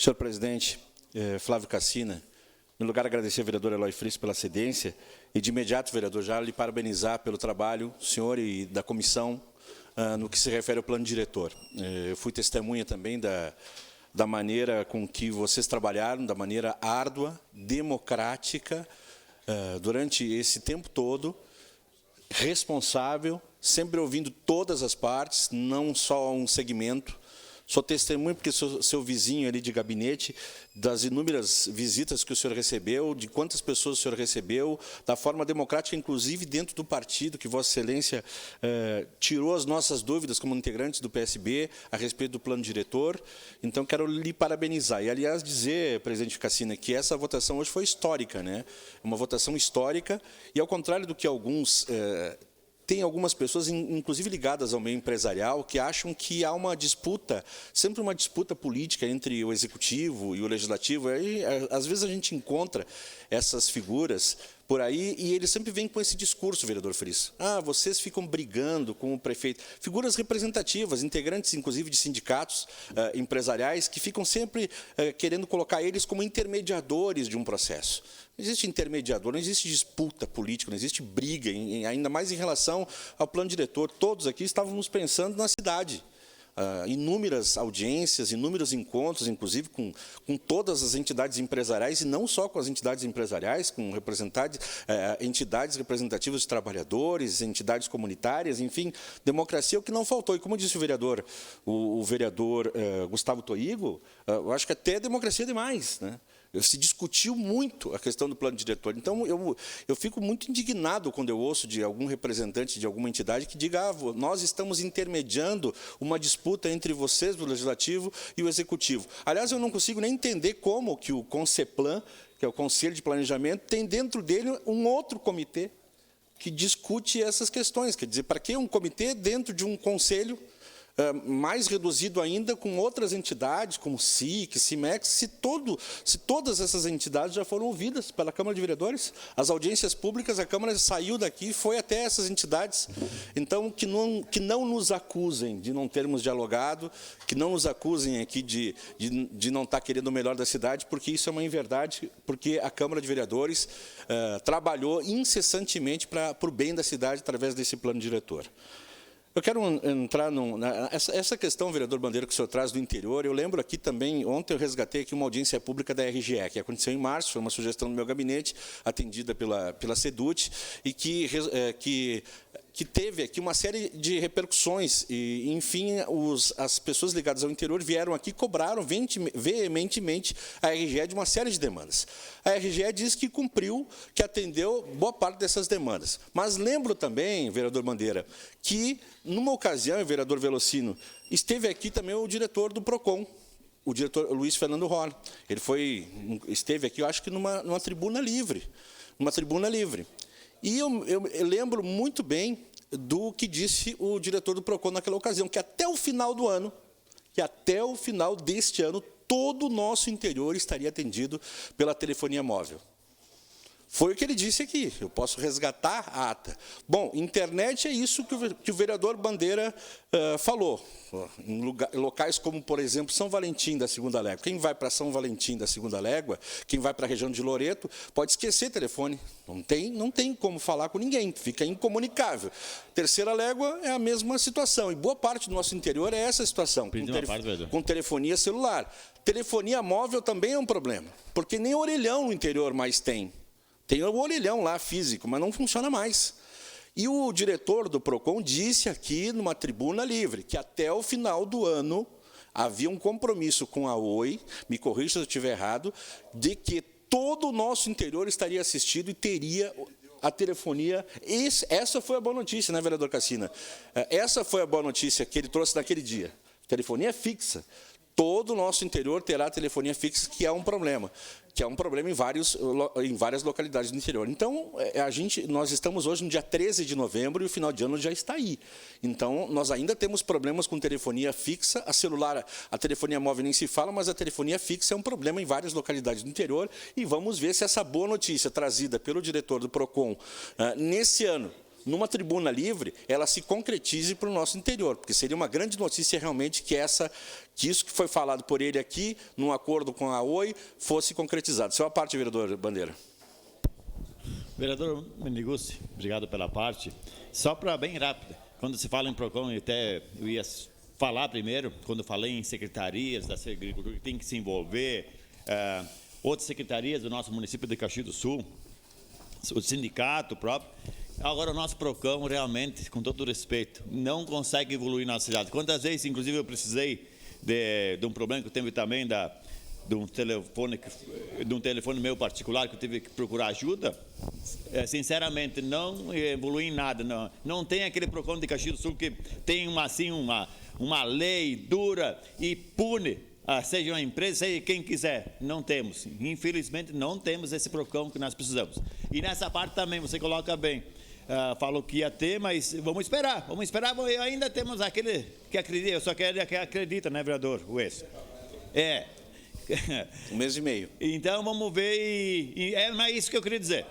Senhor presidente, Flávio Cassina, em lugar de agradecer ao vereador Eloy Friis pela cedência e, de imediato, vereador, já lhe parabenizar pelo trabalho, senhor e da comissão, no que se refere ao plano diretor. Eu fui testemunha também da maneira com que vocês trabalharam, da maneira árdua, democrática, durante esse tempo todo, responsável, sempre ouvindo todas as partes, não só um segmento. Sou testemunho porque sou seu vizinho ali de gabinete, das inúmeras visitas que o senhor recebeu, de quantas pessoas o senhor recebeu, da forma democrática, inclusive dentro do partido, que Vossa Excelência tirou as nossas dúvidas como integrantes do PSB a respeito do plano diretor. Então, quero lhe parabenizar. E, aliás, dizer, presidente Cassina, que essa votação hoje foi histórica, né? Uma votação histórica, e ao contrário do que alguns... Tem algumas pessoas, inclusive ligadas ao meio empresarial, que acham que há uma disputa, sempre uma disputa política entre o executivo e o legislativo. Aí, às vezes a gente encontra essas figuras por aí e eles sempre vêm com esse discurso, vereador Friis. Vocês ficam brigando com o prefeito. Figuras representativas, integrantes, inclusive, de sindicatos empresariais, que ficam sempre querendo colocar eles como intermediadores de um processo. Não existe intermediador, não existe disputa política, não existe briga, ainda mais em relação ao plano diretor. Todos aqui estávamos pensando na cidade. Inúmeras audiências, inúmeros encontros, inclusive com todas as entidades empresariais, e não só com as entidades empresariais, com entidades representativas de trabalhadores, entidades comunitárias, enfim, democracia é o que não faltou. E como disse o vereador Gustavo Toigo, eu acho que até democracia é demais, né? Se discutiu muito a questão do plano diretor. Então, eu fico muito indignado quando eu ouço de algum representante de alguma entidade que diga nós estamos intermediando uma disputa entre vocês, do Legislativo, e o Executivo. Aliás, eu não consigo nem entender como que o Conceplan, que é o Conselho de Planejamento, tem dentro dele um outro comitê que discute essas questões. Quer dizer, para que um comitê dentro de um conselho mais reduzido ainda, com outras entidades, como SIC, CIMEX, se todas essas entidades já foram ouvidas pela Câmara de Vereadores? As audiências públicas, a Câmara saiu daqui e foi até essas entidades. Então, que não nos acusem de não termos dialogado, que não nos acusem aqui de não estar querendo o melhor da cidade, porque isso é uma inverdade, porque a Câmara de Vereadores trabalhou incessantemente para o bem da cidade através desse plano diretor. Eu quero entrar essa questão, vereador Bandeira, que o senhor traz do interior. Eu lembro aqui também, ontem eu resgatei aqui uma audiência pública da RGE, que aconteceu em março, foi uma sugestão do meu gabinete, atendida pela SEDUT, e que teve aqui uma série de repercussões. E, enfim, as pessoas ligadas ao interior vieram aqui e cobraram veementemente a RGE de uma série de demandas. A RGE diz que cumpriu, que atendeu boa parte dessas demandas. Mas lembro também, vereador Bandeira, que, numa ocasião, o vereador Velocino, esteve aqui também o diretor do PROCON, o diretor Luiz Fernando Roll. Ele esteve aqui, eu acho que numa tribuna livre. E eu lembro muito bem do que disse o diretor do PROCON naquela ocasião, que até o final do ano, deste ano, todo o nosso interior estaria atendido pela telefonia móvel. Foi o que ele disse aqui, eu posso resgatar a ata. Bom, internet é isso que o vereador Bandeira falou. Em locais como, por exemplo, São Valentim da Segunda Légua. Quem vai para São Valentim da Segunda Légua, quem vai para a região de Loreto, pode esquecer telefone. Não tem como falar com ninguém, fica incomunicável. Terceira Légua é a mesma situação, e boa parte do nosso interior é essa situação, com telefonia celular. Telefonia móvel também é um problema, porque nem orelhão no interior mais tem. Tem o orelhão lá físico, mas não funciona mais. E o diretor do PROCON disse aqui numa tribuna livre que até o final do ano havia um compromisso com a Oi, me corrija se eu estiver errado, de que todo o nosso interior estaria assistido e teria a telefonia. Essa foi a boa notícia, né, vereador Cassina? Essa foi a boa notícia que ele trouxe naquele dia. Telefonia fixa. Todo o nosso interior terá telefonia fixa, que é um problema em várias localidades do interior. Então, nós estamos hoje no dia 13 de novembro e o final de ano já está aí. Então, nós ainda temos problemas com telefonia fixa, a telefonia móvel nem se fala, mas a telefonia fixa é um problema em várias localidades do interior, e vamos ver se essa boa notícia trazida pelo diretor do PROCON nesse ano, numa tribuna livre, ela se concretize para o nosso interior, porque seria uma grande notícia realmente que isso que foi falado por ele aqui, num acordo com a Oi, fosse concretizado. Sua parte, vereador Bandeira. Vereador Meneguzzi, obrigado pela parte. Só para bem rápido, quando se fala em PROCON, eu ia falar primeiro, quando falei em secretarias da agricultura, que tem que se envolver, outras secretarias do nosso município de Caxias do Sul, o sindicato próprio. Agora, o nosso PROCON, realmente, com todo o respeito, não consegue evoluir na cidade. Quantas vezes, inclusive, eu precisei de um problema que eu tive também, de um telefone meu particular, que eu tive que procurar ajuda, sinceramente, não evolui em nada. Não tem aquele PROCON de Caxias do Sul que tem uma lei dura e pune, seja uma empresa, seja quem quiser. Não temos. Infelizmente, não temos esse PROCON que nós precisamos. E nessa parte também, você coloca bem. Falou que ia ter, mas vamos esperar. Ainda temos aquele que acredita, eu só quero que acredita, né, vereador? Um mês e meio. Então, vamos ver, não é isso que eu queria dizer.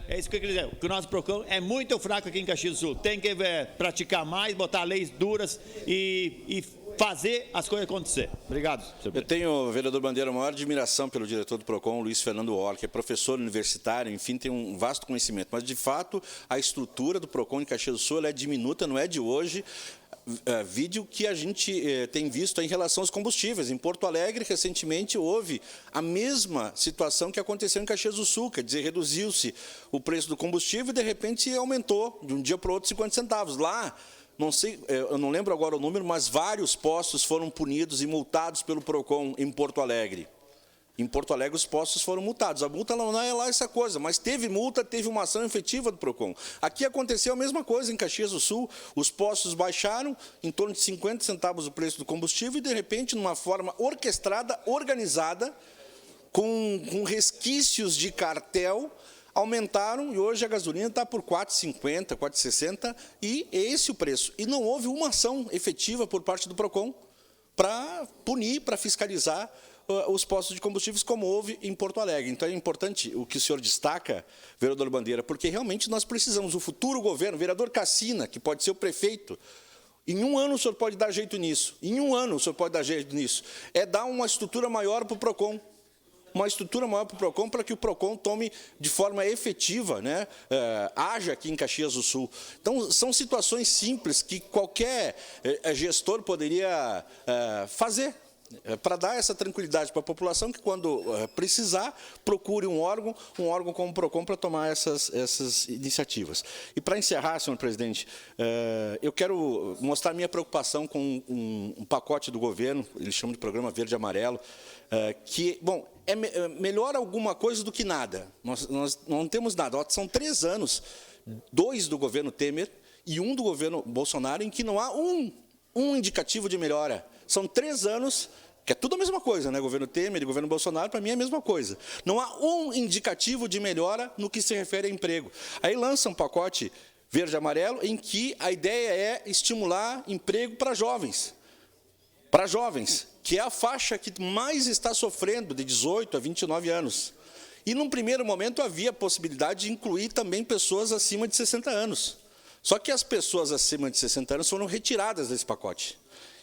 É isso que eu queria dizer, que o nosso PROCON é muito fraco aqui em Caxias do Sul. Tem que praticar mais, botar leis duras e fazer as coisas acontecer. Obrigado. Eu tenho, vereador Bandeira, a maior admiração pelo diretor do PROCON, Luiz Fernando Orr, que é professor universitário, enfim, tem um vasto conhecimento. Mas, de fato, a estrutura do PROCON em Caxias do Sul é diminuta, não é de hoje. Vídeo que a gente tem visto em relação aos combustíveis. Em Porto Alegre, recentemente, houve a mesma situação que aconteceu em Caxias do Sul, quer dizer, reduziu-se o preço do combustível e, de repente, aumentou de um dia para o outro 50 centavos. Lá, não sei, eu não lembro agora o número, mas vários postos foram punidos e multados pelo PROCON em Porto Alegre. Em Porto Alegre, os postos foram multados. A multa não é lá essa coisa, mas teve multa, teve uma ação efetiva do PROCON. Aqui aconteceu a mesma coisa em Caxias do Sul. Os postos baixaram em torno de 50 centavos o preço do combustível e, de repente, numa forma orquestrada, organizada, com resquícios de cartel, aumentaram e hoje a gasolina está por R$ 4,50, R$ 4,60 e é esse o preço. E não houve uma ação efetiva por parte do PROCON para punir, para fiscalizar os postos de combustíveis, como houve em Porto Alegre. Então, é importante o que o senhor destaca, vereador Bandeira, porque realmente nós precisamos, o futuro governo, vereador Cassina, que pode ser o prefeito, em um ano o senhor pode dar jeito nisso, é dar uma estrutura maior para o PROCON, para que o PROCON tome de forma efetiva, né, haja aqui em Caxias do Sul. Então, são situações simples que qualquer gestor poderia fazer, para dar essa tranquilidade para a população, que quando precisar, procure um órgão como o PROCON para tomar essas iniciativas. E para encerrar, senhor presidente, eu quero mostrar minha preocupação com um pacote do governo, eles chamam de Programa Verde e Amarelo, que, bom, melhor alguma coisa do que nada. Nós não temos nada. São 3 anos, 2 do governo Temer e 1 do governo Bolsonaro, em que não há um indicativo de melhora. São 3 anos, que é tudo a mesma coisa, né? Governo Temer e governo Bolsonaro, para mim, é a mesma coisa. Não há um indicativo de melhora no que se refere a emprego. Aí lança um pacote verde e amarelo, em que a ideia é estimular emprego para jovens. Que é a faixa que mais está sofrendo, de 18 a 29 anos. E, num primeiro momento, havia a possibilidade de incluir também pessoas acima de 60 anos. Só que as pessoas acima de 60 anos foram retiradas desse pacote.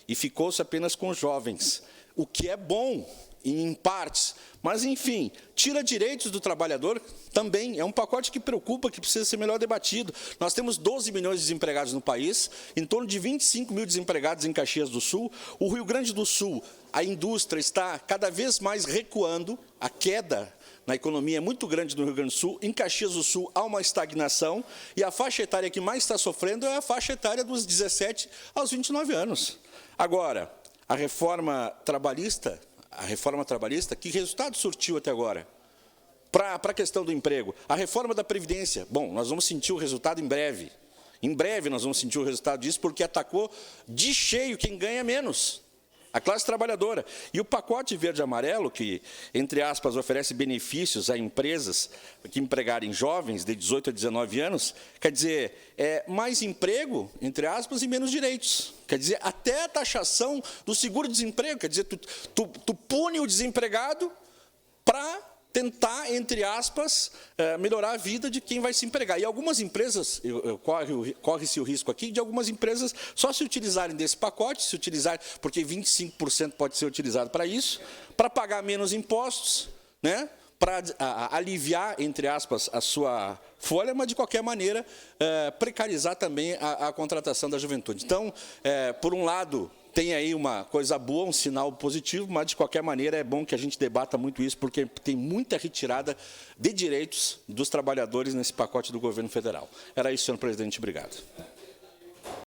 E ficou-se apenas com os jovens, o que é bom, em partes, mas, enfim, tira direitos do trabalhador também. É um pacote que preocupa, que precisa ser melhor debatido. Nós temos 12 milhões de desempregados no país, em torno de 25 mil desempregados em Caxias do Sul. O Rio Grande do Sul, a indústria está cada vez mais recuando, a queda na economia é muito grande no Rio Grande do Sul. Em Caxias do Sul há uma estagnação e a faixa etária que mais está sofrendo é a faixa etária dos 17 aos 29 anos. Agora, a reforma trabalhista, que resultado surtiu até agora? Para a questão do emprego. A reforma da Previdência, bom, nós vamos sentir o resultado em breve. Em breve nós vamos sentir o resultado disso, porque atacou de cheio quem ganha menos. A classe trabalhadora. E o pacote verde e amarelo, que, entre aspas, oferece benefícios a empresas que empregarem jovens de 18 a 19 anos, quer dizer, mais emprego, entre aspas, e menos direitos. Quer dizer, até a taxação do seguro-desemprego. Quer dizer, tu pune o desempregado para tentar, entre aspas, melhorar a vida de quem vai se empregar. E algumas empresas, corre-se o risco aqui de algumas empresas só se utilizarem desse pacote, porque 25% pode ser utilizado para isso, para pagar menos impostos, né? Para aliviar, entre aspas, a sua folha, mas, de qualquer maneira, precarizar também a contratação da juventude. Então, por um lado, tem aí uma coisa boa, um sinal positivo, mas, de qualquer maneira, é bom que a gente debata muito isso, porque tem muita retirada de direitos dos trabalhadores nesse pacote do governo federal. Era isso, senhor presidente. Obrigado.